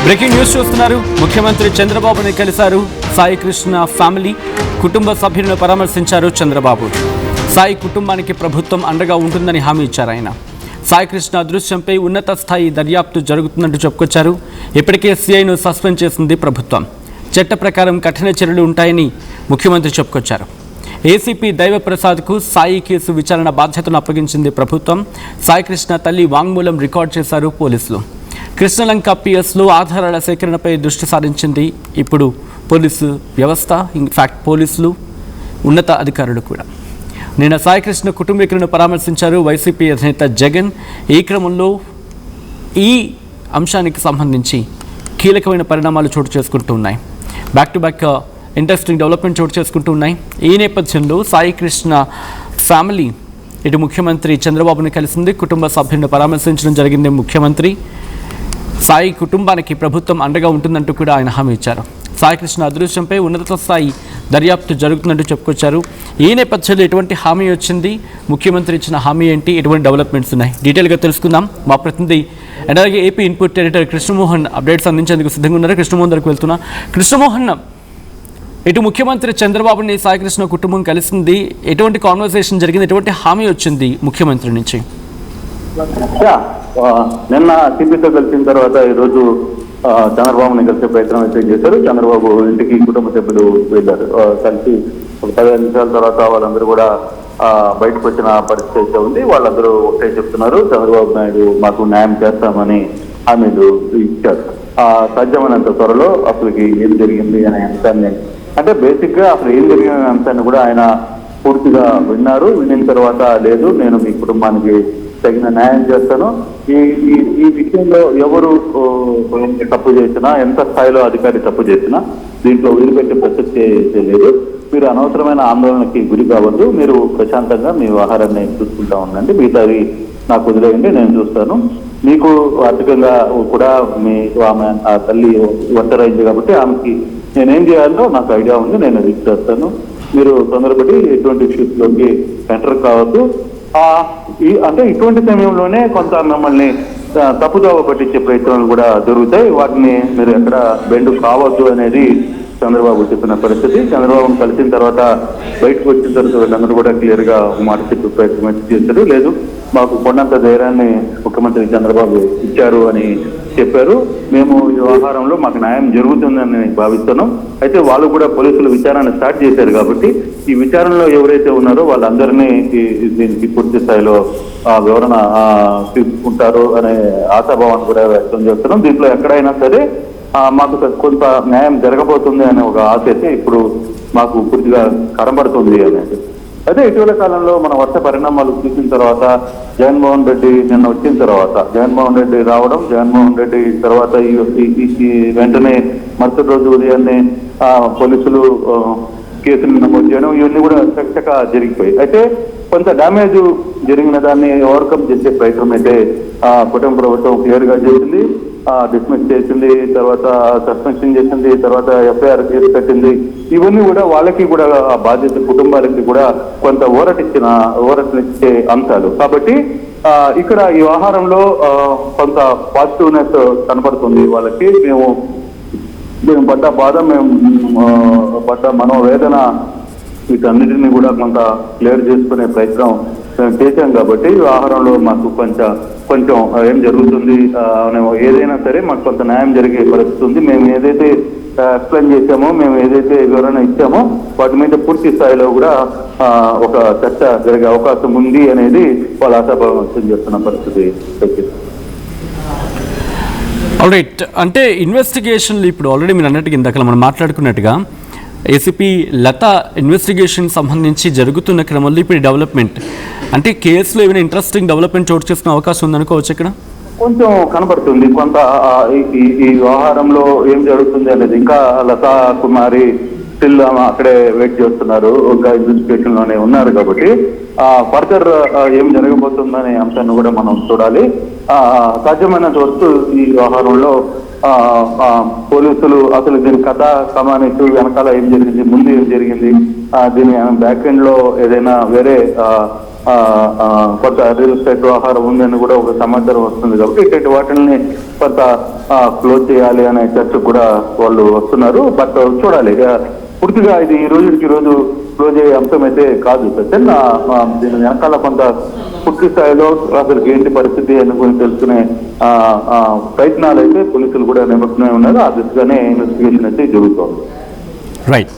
Breaking news చూస్తున్నారు. ముఖ్యమంత్రి చంద్రబాబుని కలిశారు సాయి కృష్ణ ఫ్యామిలీ. కుటుంబ సభ్యులను పరామర్శించారు చంద్రబాబు. సాయి కుటుంబానికి ప్రభుత్వం అండగా ఉంటుందని హామీ ఇచ్చారు ఆయన. సాయి కృష్ణ అదృశ్యంపై ఉన్నత స్థాయి దర్యాప్తు జరుగుతున్నట్టు చెప్పుకొచ్చారు. ఇప్పటికే సిఐను సస్పెండ్ చేసింది ప్రభుత్వం. చట్ట ప్రకారం కఠిన చర్యలు ఉంటాయని ముఖ్యమంత్రి చెప్పుకొచ్చారు. ఏసీపీ దైవప్రసాద్కు సాయి కేసు విచారణ బాధ్యతను అప్పగించింది ప్రభుత్వం. సాయి కృష్ణ తల్లి వాంగ్మూలం రికార్డ్ చేశారు పోలీసులు. కృష్ణలంక పిఎస్లో ఆధారాల సేకరణపై దృష్టి సారించింది ఇప్పుడు పోలీసు వ్యవస్థ, ఇన్ఫ్యాక్ట్ పోలీసులు, ఉన్నత అధికారులు కూడా. నిన్న సాయి కృష్ణ కుటుంబీకులను పరామర్శించారు వైసీపీ అధినేత జగన్. ఈ క్రమంలో ఈ అంశానికి సంబంధించి కీలకమైన పరిణామాలు చోటు చేసుకుంటూ ఉన్నాయి. Back to back interesting development చోటు చేసుకుంటూ ఉన్నాయి. ఈ నేపథ్యంలో సాయి కృష్ణ ఫ్యామిలీ ఇటు ముఖ్యమంత్రి చంద్రబాబుని కలిసింది. కుటుంబ సభ్యులను పరామర్శించడం జరిగింది. ముఖ్యమంత్రి సాయి కుటుంబానికి ప్రభుత్వం అండగా ఉంటుందంటూ కూడా ఆయన హామీ ఇచ్చారు. సాయి కృష్ణ అదృశ్యంపై ఉన్నత స్థాయి దర్యాప్తు జరుగుతున్నట్టు చెప్పుకొచ్చారు. ఈ నేపథ్యంలో ఎటువంటి హామీ వచ్చింది, ముఖ్యమంత్రి ఇచ్చిన హామీ ఏంటి, ఎటువంటి డెవలప్మెంట్స్ ఉన్నాయి, డీటెయిల్గా తెలుసుకుందాం. మా ప్రతినిధి అండ్ అలాగే AP input editor Krishnamohan updates అందించేందుకు సిద్ధంగా ఉన్నారు. కృష్ణమోహన్ దగ్గరకు వెళ్తున్నా. కృష్ణమోహన్, ఇటు ముఖ్యమంత్రి చంద్రబాబుని సాయి కృష్ణ కుటుంబం కలిసింది, ఎటువంటి కాన్వర్సేషన్ జరిగింది, ఎటువంటి హామీ వచ్చింది ముఖ్యమంత్రి నుంచి? నిన్న సిపితో కలిసిన తర్వాత ఈరోజు చంద్రబాబుని కలిసే ప్రయత్నం అయితే చేశారు. చంద్రబాబు ఇంటికి కుటుంబ సభ్యులు వెళ్ళారు. కలిసి ఒక 15 నిమిషాల తర్వాత వాళ్ళందరూ కూడా బయటకు వచ్చిన పరిస్థితి అయితే ఉంది. వాళ్ళందరూ ఒకటే చెప్తున్నారు, చంద్రబాబు నాయుడు మాకు న్యాయం చేస్తామని హామీలు ఇచ్చారు. సాధ్యమైనంత త్వరలో అసలుకి ఏం జరిగింది అనే అంశాన్ని, అంటే బేసిక్ గా అసలు ఏం జరిగిన అంశాన్ని కూడా ఆయన పూర్తిగా విన్నారు. విన్న తర్వాత లేదు, నేను మీ కుటుంబానికి తగిన న్యాయం చేస్తాను, ఈ విషయంలో ఎవరు తప్పు చేసినా, ఎంత స్థాయిలో అధికారి తప్పు చేసినా దీంట్లో వదిలిపెట్టే ప్రసక్తి లేదు. మీరు అనవసరమైన ఆందోళనకి గురి కావద్దు, మీరు ప్రశాంతంగా మీ వ్యవహారాన్ని చూసుకుంటా ఉండండి, మిగతాది నాకు వదిలేయండి, నేను చూస్తాను. మీకు ఆర్థికంగా కూడా మీ ఆమె ఆ తల్లి ఒంటరైంది కాబట్టి ఆమెకి నేనేం చేయాలో నాకు ఐడియా ఉంది, నేను రీచ్ చేస్తాను. మీరు తొందరపడి ఎటువంటి ఇష్యూస్లోకి ఎంటర్ కావద్దు. అంటే ఇటువంటి సమయంలోనే కొంత మిమ్మల్ని తప్పుదోవ పట్టించే ప్రయత్నాలు కూడా జరుగుతాయి. వాటిని మీరు ఎక్కడ బెండు కావద్దు అనేది చంద్రబాబు చెప్పిన పరిస్థితి. చంద్రబాబును కలిసిన తర్వాత బయటకు వచ్చిన తర్వాత వీళ్ళందరూ కూడా క్లియర్ గా మాట చెప్పే ప్రయత్నం చేశారు. లేదు, మాకు కొండంత ధైర్యాన్ని ముఖ్యమంత్రి చంద్రబాబు ఇచ్చారు అని చెప్పారు. మేము ఈ వ్యవహారంలో మాకు న్యాయం జరుగుతుందని భావిస్తున్నాం. అయితే వాళ్ళు కూడా పోలీసులు విచారణ స్టార్ట్ చేశారు కాబట్టి ఈ విచారణలో ఎవరైతే ఉన్నారో వాళ్ళందరినీ దీనికి పూర్తి స్థాయిలో వివరణ తీసుకుంటారు అనే ఆశాభావాన్ని కూడా వ్యక్తం చేస్తున్నాం. దీంట్లో ఎక్కడైనా సరే మాకు కొంత న్యాయం జరగబోతుంది అనే ఒక ఆశ అయితే ఇప్పుడు మాకు పూర్తిగా కనబడుతుంది అనేది. అదే ఇటీవల కాలంలో మన వర్ష పరిణామాలు చూసిన తర్వాత జగన్మోహన్ రెడ్డి నిన్న వచ్చిన తర్వాత జగన్మోహన్ రెడ్డి రావడం, జగన్మోహన్ రెడ్డి తర్వాత ఈ వెంటనే మరుసటి రోజు ఉదయాన్నే పోలీసులు కేసులు నమోదు చేయడం, ఇవన్నీ కూడా చక్కగా జరిగిపోయాయి. అయితే కొంత డ్యామేజ్ జరిగిన దాన్ని ఓవర్కమ్ చేసే ప్రయత్నం అయితే కుటుంబ ప్రభుత్వం క్లియర్ గా చేసింది. డిస్మిస్ చేసింది, తర్వాత సస్పెన్షన్ చేసింది, తర్వాత ఎఫ్ఐఆర్ కేసు కట్టింది. ఇవన్నీ కూడా వాళ్ళకి కూడా బాధ్యత, కుటుంబాలకి కూడా కొంత ఊరటిచ్చే అంశాలు. కాబట్టి ఇక్కడ ఈ వ్యవహారంలో కొంత పాజిటివ్నెస్ కనపడుతుంది వాళ్ళకి. మేము పడ్డ బాధ, మేము పడ్డ మనోవేదన, వీటన్నిటిని కూడా కొంత క్లియర్ చేసుకునే ప్రయత్నం చేశాం. కాబట్టి వ్యవహారంలో మాకు కొంచెం ఏం జరుగుతుంది, ఏదైనా సరే మాకు కొంత న్యాయం జరిగే పరిస్థితి ఉంది. మేము ఏదైతే ఎక్స్ప్లెయిన్ చేశామో, మేము ఏదైతే వివరణ ఇచ్చామో వాటి మీద పూర్తి స్థాయిలో కూడా ఒక చర్చ జరిగే అవకాశం ఉంది అనేది వాళ్ళు ఆశాభావం వ్యక్తం చేస్తున్న పరిస్థితి. ఆల్రైట్, అంటే ఇన్వెస్టిగేషన్లు ఇప్పుడు ఆల్రెడీ మీరు అన్నట్టుగా ఇందాక మనం మాట్లాడుకున్నట్టుగా ఏసీపీ లత ఇన్వెస్టిగేషన్ సంబంధించి జరుగుతున్న క్రమంలో ఇప్పుడు డెవలప్మెంట్, అంటే కేసులో ఏమైనా ఇంట్రెస్టింగ్ డెవలప్మెంట్ చోటు చేసుకునే అవకాశం ఉందనుకోవచ్చు. ఇక్కడ కొంచెం కనబడుతుంది కొంత ఈ వ్యవహారంలో ఏం జరుగుతుంది అనేది. ఇంకా లతా కుమారి స్టిల్ అక్కడే వెయిట్ చేస్తున్నారు, ఇంకా ఇన్వెస్టిగేషన్ లోనే ఉన్నారు. కాబట్టి ఫర్దర్ ఏం జరగబోతుందనే అంశాన్ని కూడా మనం చూడాలి. సాధ్యమైనంత వరకు ఈ వ్యవహారంలో పోలీసులు అసలు దీని కథ కమానిస్తూ వెనకాల ఏం జరిగింది, ముందు ఏం జరిగింది, దీని బ్యాక్ ఎండ్ లో ఏదైనా వేరే కొత్త రియల్ ఎస్టేట్ వ్యవహారం ఉందని కూడా ఒక సమాచారం వస్తుంది. కాబట్టి ఇటువంటి వాటిని కొంత క్లోజ్ చేయాలి అనే చర్చ కూడా వాళ్ళు వస్తున్నారు. బట్ చూడాలి, పూర్తిగా ఇది ఈ రోజు క్లోజ్ అయ్యే అంశం అయితే కాదు సత్యన్. దీని వెనకాల కొంత పూర్తి స్థాయిలో అసలు ఏంటి పరిస్థితి అనుకుని తెలుసుకునే ప్రయత్నాలు అయితే పోలీసులు కూడా నిమగ్నమై ఉన్నారు. ఆ దిశగానే ఇన్వెస్టిగేషన్ అయితే జరుగుతోంది. Right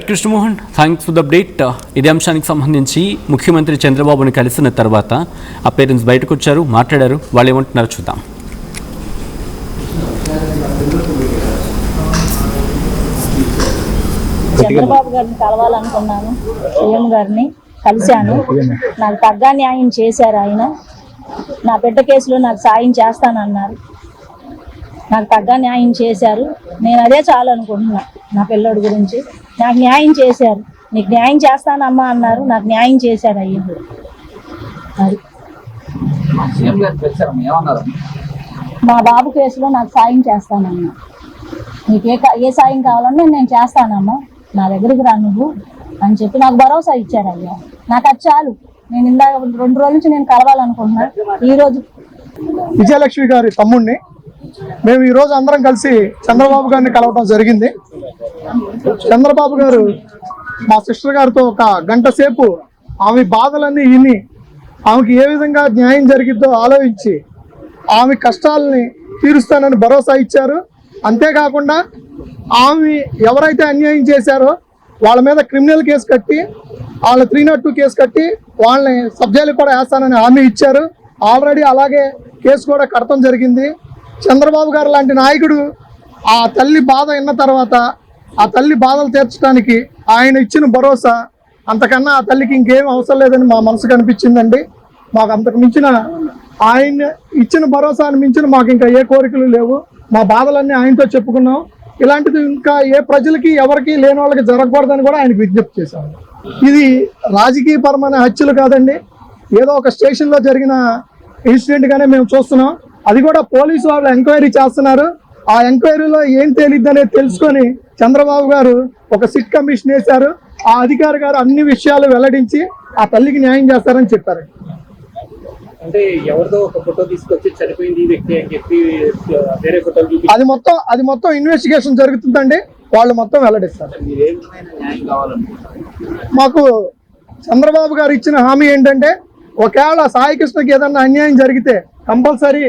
Krishnamohan, thanks for the update. ఇదే అంశానికి సంబంధించి ముఖ్యమంత్రి చంద్రబాబుని కలిసిన తర్వాత ఆ పేరెంట్స్ బయటకు వచ్చారు, మాట్లాడారు. వాళ్ళు ఏమంటున్నారో చూద్దాం. చంద్రబాబు గారిని కలవాలనుకున్నాను, సీఎం గారిని కలిశాను. నాకు తగ్గ న్యాయం చేశారు ఆయన. నా బిడ్డ కేసులో నాకు సాయం చేస్తానన్నారు. నాకు తగ్గ న్యాయం చేశారు. నేను అదే చాలు అనుకుంటున్నా. నా పిల్లోడి గురించి నాకు న్యాయం చేశారు. నీకు న్యాయం చేస్తానమ్మా అన్నారు. నాకు న్యాయం చేశారు అయ్యి. అది మా బాబు కేసులో నాకు సాయం చేస్తానమ్మా. నీకు ఏ సాయం కావాలన్నా నేను చేస్తానమ్మా, నా దగ్గరికి రా నువ్వు అని చెప్పి నాకు భరోసా ఇచ్చారు అయ్యా. నాకు అది చాలు. నేను ఇందాక 2 రోజుల నుంచి నేను కలవాలనుకుంటున్నా. ఈరోజు విజయలక్ష్మి గారి తమ్ముడిని మేము ఈరోజు అందరం కలిసి చంద్రబాబు గారిని కలవడం జరిగింది. చంద్రబాబు గారు మా సిస్టర్ గారితో ఒక గంట సేపు ఆమె బాధలన్నీ విని ఆమెకి ఏ విధంగా న్యాయం జరిగిద్దో ఆలోచించి ఆమె కష్టాలని తీరుస్తానని భరోసా ఇచ్చారు. అంతేకాకుండా ఆమె ఎవరైతే అన్యాయం చేశారో వాళ్ళ మీద క్రిమినల్ కేసు కట్టి, వాళ్ళ 302 కేసు కట్టి వాళ్ళని సబ్జైలు కూడా వేస్తానని హామీ ఇచ్చారు. ఆల్రెడీ అలాగే కేసు కూడా కడతం జరిగింది. చంద్రబాబు గారు లాంటి నాయకుడు ఆ తల్లి బాధ విన్న తర్వాత ఆ తల్లి బాధలు తీర్చడానికి ఆయన ఇచ్చిన భరోసా అంతకన్నా ఆ తల్లికి ఇంకేం అవసరం లేదని మా మనసుకు అనిపించిందండి. మాకు అంతకు మించిన ఆయన ఇచ్చిన భరోసాను మించిన మాకు ఇంకా ఏ కోరికలు లేవు. మా బాధలన్నీ ఆయనతో చెప్పుకున్నాం. ఇలాంటిది ఇంకా ఏ ప్రజలకి ఎవరికి లేని వాళ్ళకి జరగకూడదని కూడా ఆయనకు విజ్ఞప్తి చేశాము. ఇది రాజకీయపరమైన హత్యలు కాదండి, ఏదో ఒక స్టేషన్లో జరిగిన ఇన్సిడెంట్ గానే మేము చూస్తున్నాం. అది కూడా పోలీసు వాళ్ళు ఎంక్వైరీ చేస్తున్నారు. ఆ ఎంక్వైరీలో ఏం తేలిద్ది అనేది తెలుసుకొని చంద్రబాబు గారు ఒక సిట్ కమిషన్ వేశారు. ఆ అధికారి గారు అన్ని విషయాలు వెల్లడించి ఆ తల్లికి న్యాయం చేస్తారని చెప్పారు. అంటే ఎవరిదో ఒక ఫోటో తీసుకొచ్చి చనిపోయింది ఈ వ్యక్తి అని చెప్పి వేరే ఫోటోలు చూపి అది మొత్తం ఇన్వెస్టిగేషన్ జరుగుతుందండి. వాళ్ళు మొత్తం వెల్లడిస్తారు. మీరు ఏ విధమైన న్యాయం కావాలనుకుంటున్నారు? మాకు చంద్రబాబు గారు ఇచ్చిన హామీ ఏంటంటే ఒకవేళ సాయి కృష్ణకి ఏదన్నా అన్యాయం జరిగితే కంపల్సరీ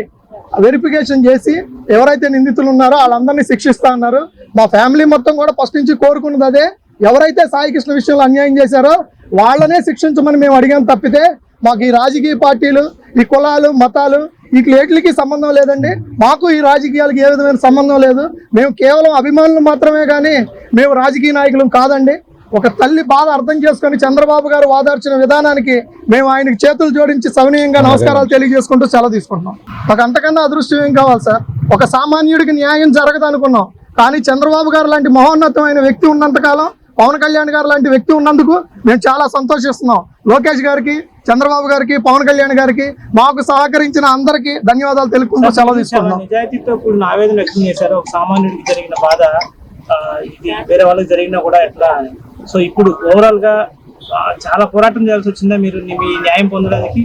వెరిఫికేషన్ చేసి ఎవరైతే నిందితులు ఉన్నారో వాళ్ళందరినీ శిక్షిస్తా అన్నారు. మా ఫ్యామిలీ మొత్తం కూడా ఫస్ట్ నుంచి కోరుకున్నది అదే. ఎవరైతే సాయి కృష్ణ విషయంలో అన్యాయం చేశారో వాళ్ళనే శిక్షించమని మేము అడిగాం తప్పితే మాకు ఈ రాజకీయ పార్టీలు, ఈ కులాలు, మతాలు వీటికి సంబంధం లేదండి. మాకు ఈ రాజకీయాలకు ఏ విధమైన సంబంధం లేదు. మేము కేవలం అభిమానులు మాత్రమే కానీ మేము రాజకీయ నాయకులం కాదండి. ఒక తల్లి బాధ అర్థం చేసుకొని చంద్రబాబు గారు వాదార్చిన విధానానికి మేము ఆయనకి చేతులు జోడించి సవినీయంగా నమస్కారాలు తెలియజేసుకుంటూ సెలవు తీసుకుంటున్నాం. మాకు అంతకన్నా అదృష్టం ఏం కావాలి సార్? ఒక సామాన్యుడికి న్యాయం జరగదు అనుకున్నాం, కానీ చంద్రబాబు గారు లాంటి మహోన్నతమైన వ్యక్తి ఉన్నంతకాలం, పవన్ కళ్యాణ్ గారు లాంటి వ్యక్తి ఉన్నందుకు మేము చాలా సంతోషిస్తున్నాం. లోకేష్ గారికి, చంద్రబాబు గారికి, పవన్ కళ్యాణ్ గారికి, మాకు సహకరించిన అందరికీ ధన్యవాదాలు తెలుపుకుంటూ సెలవు తీసుకుంటున్నాం. నిజాయితీతో కూడిన ఆవేదన వ్యక్తం చేశారు. ఒక సామాన్యుడికి జరిగిన బాధ ఇది వేరే వాళ్ళకి జరిగినా కూడా ఎట్లా. సో ఇప్పుడు ఓవరాల్ గా చాలా పోరాటం చేయాల్సి వచ్చిందా మీరు మీ న్యాయం పొందడానికి?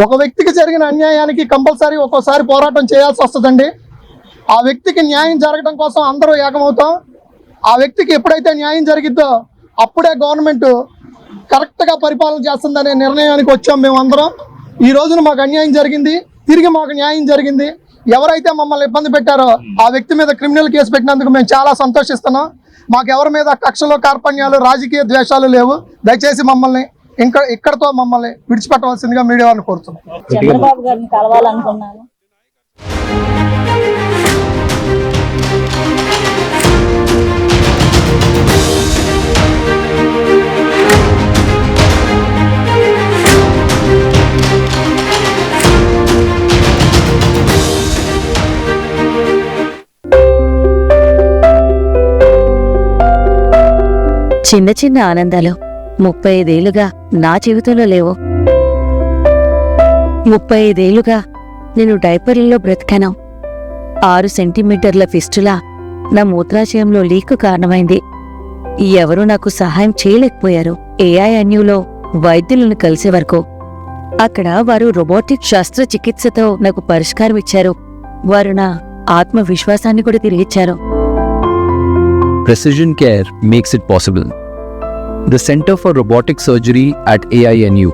ఒక వ్యక్తికి జరిగిన అన్యాయానికి కంపల్సరీ ఒక్కోసారి పోరాటం చేయాల్సి వస్తుందండి. ఆ వ్యక్తికి న్యాయం జరగడం కోసం అందరూ ఏకమవుతాం. ఆ వ్యక్తికి ఎప్పుడైతే న్యాయం జరిగిద్దో అప్పుడే గవర్నమెంట్ కరెక్ట్గా పరిపాలన చేస్తుందనే నిర్ణయానికి వచ్చాం మేమందరం. ఈ రోజున మాకు అన్యాయం జరిగింది, తిరిగి మాకు న్యాయం జరిగింది. ఎవరైతే మమ్మల్ని ఇబ్బంది పెట్టారో ఆ వ్యక్తి మీద క్రిమినల్ కేసు పెట్టినందుకు మేము చాలా సంతోషిస్తున్నాం. మాకు ఎవరి మీద కక్షలు, కార్పణ్యాలు, రాజకీయ ద్వేషాలు లేవు. దయచేసి మమ్మల్ని ఇక్కడతో మమ్మల్ని విడిచిపెట్టవలసిందిగా మీడియా వారిని కోరుతున్నాం. చంద్రబాబు గారిని కలవాలనుకున్నాను. చిన్న చిన్న ఆనందాలు 35 ఏళ్లుగా నా జీవితంలో లేవు. 35 ఏళ్లుగా నేను డైపర్లలో బ్రతికాను. 6 సెంటీమీటర్ల ఫిస్టులా నా మూత్రాశయంలో లీకు కారణమైంది. ఎవరూ నాకు సహాయం చేయలేకపోయారు. ఏఐఎన్యూలో వైద్యులను కలిసే వరకు అక్కడ వారు రోబోటిక్ శస్త్రచికిత్సతో నాకు పరిష్కారం ఇచ్చారు. వారు నా ఆత్మవిశ్వాసాన్ని కూడా తిరిగిచ్చారు. Precision care makes it possible. The Center for Robotic Surgery at AINU